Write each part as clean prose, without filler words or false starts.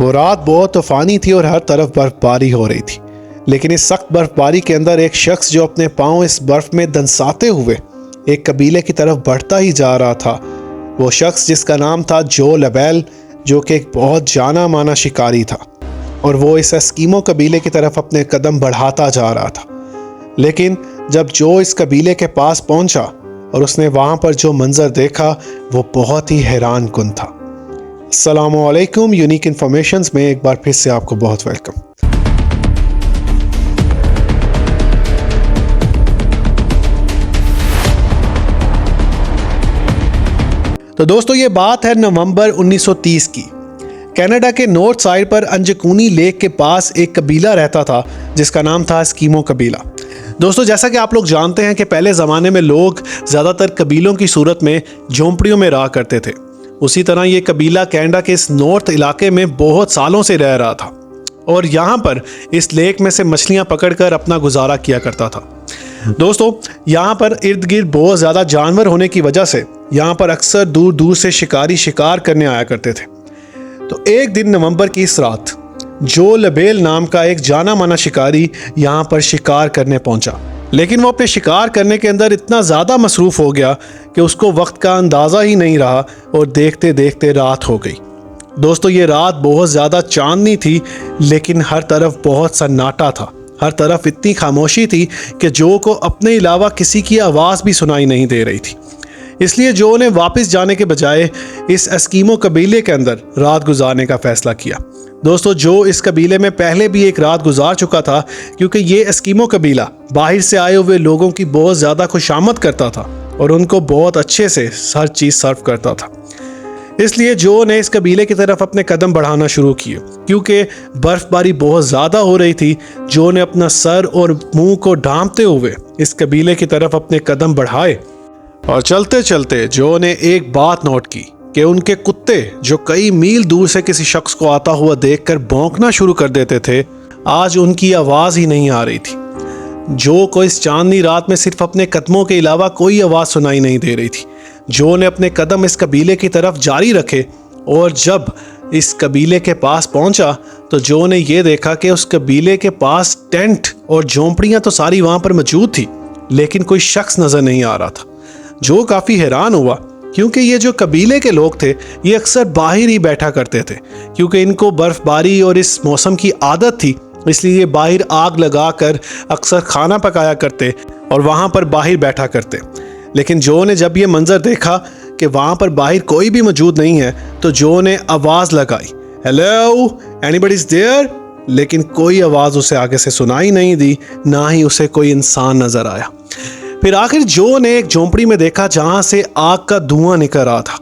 वो रात बहुत तूफानी थी और हर तरफ बर्फबारी हो रही थी। लेकिन इस सख्त बर्फबारी के अंदर एक शख्स जो अपने पांव इस बर्फ में दंसाते हुए एक कबीले की तरफ बढ़ता ही जा रहा था, वो शख्स जिसका नाम था जो लबेल, जो कि एक बहुत जाना माना शिकारी था, और वो इस एस्कीमो कबीले की तरफ अपने कदम बढ़ाता जा रहा था। लेकिन जब जो इस कबीले के पास पहुंचा और उसने वहाँ पर जो मंजर देखा वो बहुत ही हैरान कुन था। अस्सलामु अलैकुम, यूनिक इन्फॉर्मेशंस में एक बार फिर से आपको बहुत वेलकम। तो दोस्तों, ये बात है नवंबर 1930 की। कनाडा के नॉर्थ साइड पर अंजकूनी लेक के पास एक कबीला रहता था जिसका नाम था एस्कीमो कबीला। दोस्तों, जैसा कि आप लोग जानते हैं कि पहले ज़माने में लोग ज़्यादातर कबीलों की सूरत में झोंपड़ियों में रहा करते थे। उसी तरह ये कबीला कनाडा के इस नॉर्थ इलाके में बहुत सालों से रह रहा था और यहाँ पर इस लेक में से मछलियाँ पकड़कर अपना गुजारा किया करता था। दोस्तों, यहाँ पर इर्द गिर्द बहुत ज़्यादा जानवर होने की वजह से यहाँ पर अक्सर दूर दूर से शिकारी शिकार करने आया करते थे। तो एक दिन नवंबर की इस रात जो लबेल नाम का एक जाना माना शिकारी यहाँ पर शिकार करने पहुंचा, लेकिन वो अपने शिकार करने के अंदर इतना ज़्यादा मसरूफ़ हो गया कि उसको वक्त का अंदाज़ा ही नहीं रहा और देखते देखते रात हो गई। दोस्तों, ये रात बहुत ज़्यादा चांदनी थी, लेकिन हर तरफ बहुत सन्नाटा था। हर तरफ इतनी खामोशी थी कि जो को अपने अलावा किसी की आवाज़ भी सुनाई नहीं दे रही थी। इसलिए जो ने वापस जाने के बजाय इस एस्कीमो कबीले के अंदर रात गुजारने का फ़ैसला किया। दोस्तों, जो इस कबीले में पहले भी एक रात गुजार चुका था, क्योंकि ये एस्कीमो कबीला बाहर से आए हुए लोगों की बहुत ज़्यादा खुशामद करता था और उनको बहुत अच्छे से हर चीज़ सर्व करता था। इसलिए जो ने इस कबीले की तरफ अपने कदम बढ़ाना शुरू किए। क्योंकि बर्फ़बारी बहुत ज़्यादा हो रही थी, जो ने अपना सर और मुंह को ढांपते हुए इस कबीले की तरफ अपने कदम बढ़ाए और चलते चलते जो ने एक बात नोट की कि उनके कुत्ते जो कई मील दूर से किसी शख्स को आता हुआ देखकर भौंकना शुरू कर देते थे, आज उनकी आवाज़ ही नहीं आ रही थी। जो को इस चांदनी रात में सिर्फ अपने कदमों के अलावा कोई आवाज़ सुनाई नहीं दे रही थी। जो ने अपने कदम इस कबीले की तरफ जारी रखे और जब इस कबीले के पास पहुंचा तो जो ने ये देखा कि उस कबीले के पास टेंट और झोंपड़ियाँ तो सारी वहाँ पर मौजूद थी, लेकिन कोई शख्स नज़र नहीं आ रहा था। जो काफ़ी हैरान हुआ, क्योंकि ये जो कबीले के लोग थे ये अक्सर बाहर ही बैठा करते थे, क्योंकि इनको बर्फ़बारी और इस मौसम की आदत थी। इसलिए ये बाहर आग लगाकर अक्सर खाना पकाया करते और वहाँ पर बाहर बैठा करते। लेकिन जो ने जब ये मंजर देखा कि वहाँ पर बाहर कोई भी मौजूद नहीं है, तो जो ने आवाज़ लगाई, हेलो एनीबडी इज़ देयर, लेकिन कोई आवाज़ उसे आगे से सुनाई नहीं दी, ना ही उसे कोई इंसान नज़र आया। फिर आखिर जो ने एक झोंपड़ी में देखा जहाँ से आग का धुआं निकल रहा था।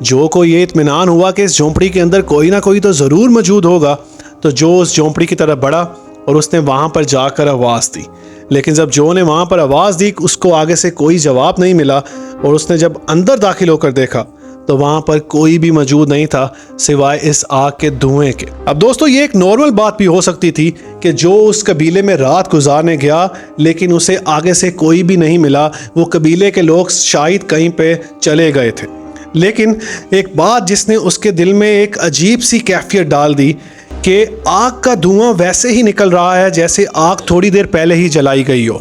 जो को ये इत्मीनान हुआ कि इस झोंपड़ी के अंदर कोई ना कोई तो ज़रूर मौजूद होगा, तो जो उस झोंपड़ी की तरफ बढ़ा और उसने वहाँ पर जाकर आवाज़ दी। लेकिन जब जो ने वहाँ पर आवाज़ दी, उसको आगे से कोई जवाब नहीं मिला और उसने जब अंदर दाखिल होकर देखा तो वहाँ पर कोई भी मौजूद नहीं था सिवाय इस आग के धुएं के। अब दोस्तों, ये एक नॉर्मल बात भी हो सकती थी कि जो उस कबीले में रात गुजारने गया लेकिन उसे आगे से कोई भी नहीं मिला, वो कबीले के लोग शायद कहीं पे चले गए थे। लेकिन एक बात जिसने उसके दिल में एक अजीब सी कैफियत डाल दी कि आग का धुआं वैसे ही निकल रहा है जैसे आग थोड़ी देर पहले ही जलाई गई हो,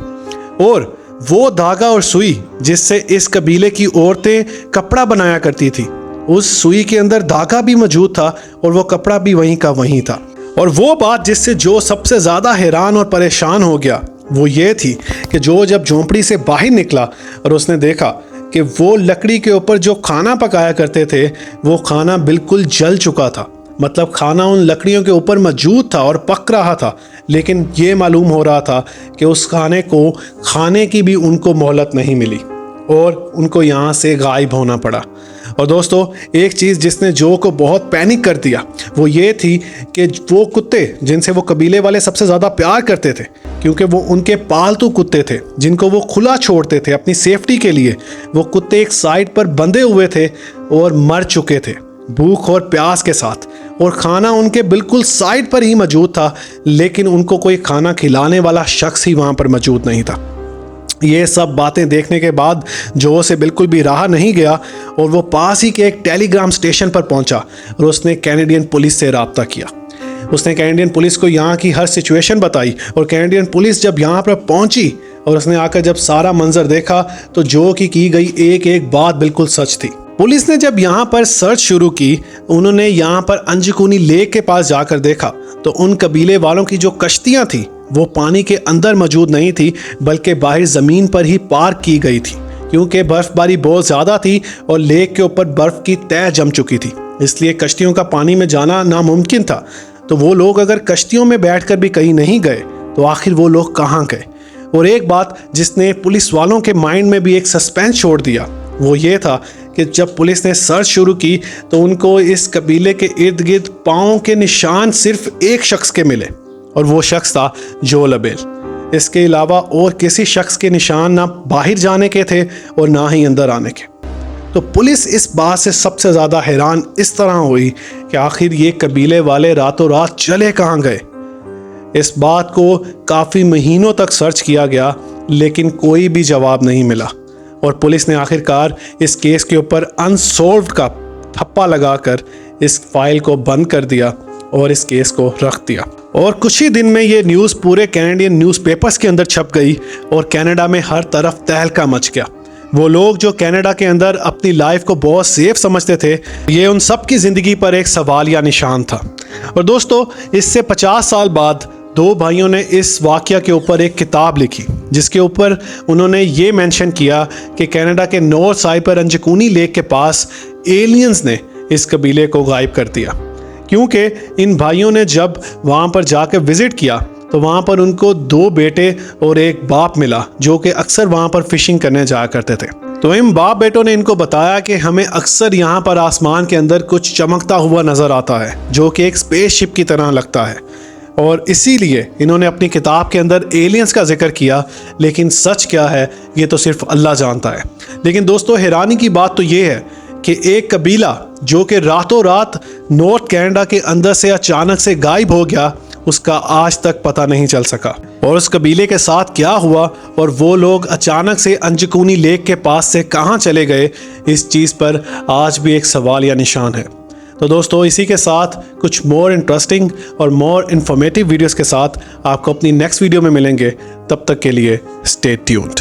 और वो धागा और सुई जिससे इस कबीले की औरतें कपड़ा बनाया करती थी, उस सुई के अंदर धागा भी मौजूद था और वो कपड़ा भी वहीं का वहीं था। और वो बात जिससे जो सबसे ज़्यादा हैरान और परेशान हो गया वो ये थी कि जो जब झोंपड़ी से बाहर निकला और उसने देखा कि वो लकड़ी के ऊपर जो खाना पकाया करते थे वो खाना बिल्कुल जल चुका था। मतलब खाना उन लकड़ियों के ऊपर मौजूद था और पक रहा था, लेकिन ये मालूम हो रहा था कि उस खाने को खाने की भी उनको मोहलत नहीं मिली और उनको यहाँ से गायब होना पड़ा। और दोस्तों, एक चीज़ जिसने जो को बहुत पैनिक कर दिया वो ये थी कि वो कुत्ते जिनसे वो कबीले वाले सबसे ज़्यादा प्यार करते थे, क्योंकि वो उनके पालतू कुत्ते थे जिनको वो खुला छोड़ते थे अपनी सेफ्टी के लिए, वो कुत्ते एक साइड पर बंधे हुए थे और मर चुके थे भूख और प्यास के साथ, और खाना उनके बिल्कुल साइड पर ही मौजूद था, लेकिन उनको कोई खाना खिलाने वाला शख्स ही वहाँ पर मौजूद नहीं था। ये सब बातें देखने के बाद जो से बिल्कुल भी रहा नहीं गया और वो पास ही के एक टेलीग्राम स्टेशन पर पहुंचा और उसने कैनेडियन पुलिस से रब्ता किया। उसने कैनेडियन पुलिस को यहाँ की हर सिचुएशन बताई और कैनेडियन पुलिस जब यहाँ पर पहुंची और उसने आकर जब सारा मंजर देखा तो जो की गई एक एक बात बिल्कुल सच थी। पुलिस ने जब यहाँ पर सर्च शुरू की, उन्होंने यहाँ पर अंजकूनी लेक के पास जाकर देखा तो उन कबीले वालों की जो कश्तियाँ थी वो पानी के अंदर मौजूद नहीं थी बल्कि बाहर ज़मीन पर ही पार्क की गई थी, क्योंकि बर्फ़बारी बहुत ज़्यादा थी और लेक के ऊपर बर्फ़ की तह जम चुकी थी, इसलिए कश्तियों का पानी में जाना नामुमकिन था। तो वो लोग अगर कश्तियों में बैठकर भी कहीं नहीं गए तो आखिर वो लोग कहाँ गए। और एक बात जिसने पुलिस वालों के माइंड में भी एक सस्पेंस छोड़ दिया वो ये था कि जब पुलिस ने सर्च शुरू की तो उनको इस कबीले के इर्द गिर्द पाँव के निशान सिर्फ एक शख्स के मिले और वो शख्स था जोएल अबेल। इसके अलावा और किसी शख्स के निशान ना बाहर जाने के थे और ना ही अंदर आने के। तो पुलिस इस बात से सबसे ज़्यादा हैरान इस तरह हुई कि आखिर ये कबीले वाले रातों रात चले कहाँ गए। इस बात को काफ़ी महीनों तक सर्च किया गया लेकिन कोई भी जवाब नहीं मिला और पुलिस ने आखिरकार इस केस के ऊपर अनसॉल्व्ड का ठप्पा लगाकर इस फाइल को बंद कर दिया और इस केस को रख दिया। और कुछ ही दिन में ये न्यूज़ पूरे कैनेडियन न्यूज़पेपर्स के अंदर छप गई और कनाडा में हर तरफ तहलका मच गया। वो लोग जो कनाडा के अंदर अपनी लाइफ को बहुत सेफ समझते थे, ये उन सब की ज़िंदगी पर एक सवाल या निशान था। और दोस्तों, इससे 50 साल बाद दो भाइयों ने इस वाक़या के ऊपर एक किताब लिखी जिसके ऊपर उन्होंने ये मेंशन किया कि कनाडा के नॉर्थ साइड पर अंजकूनी लेक के पास एलियंस ने इस कबीले को गायब कर दिया, क्योंकि इन भाइयों ने जब वहाँ पर जाकर विज़िट किया तो वहाँ पर उनको 2 बेटे और एक बाप मिला जो कि अक्सर वहाँ पर फिशिंग करने जाया करते थे। तो इन बाप बेटों ने इनको बताया कि हमें अक्सर यहाँ पर आसमान के अंदर कुछ चमकता हुआ नज़र आता है जो कि एक स्पेसशिप की तरह लगता है और इसीलिए इन्होंने अपनी किताब के अंदर एलियंस का जिक्र किया। लेकिन सच क्या है ये तो सिर्फ अल्लाह जानता है। लेकिन दोस्तों, हैरानी की बात तो ये है कि एक कबीला जो कि रातों रात नॉर्थ कनाडा के अंदर से अचानक से गायब हो गया, उसका आज तक पता नहीं चल सका और उस कबीले के साथ क्या हुआ और वो लोग अचानक से अंजकूनी लेक के पास से कहाँ चले गए, इस चीज़ पर आज भी एक सवाल या निशान है। तो दोस्तों, इसी के साथ कुछ मोर इंटरेस्टिंग और मोर इन्फॉर्मेटिव वीडियोस के साथ आपको अपनी नेक्स्ट वीडियो में मिलेंगे। तब तक के लिए स्टे ट्यून्ड।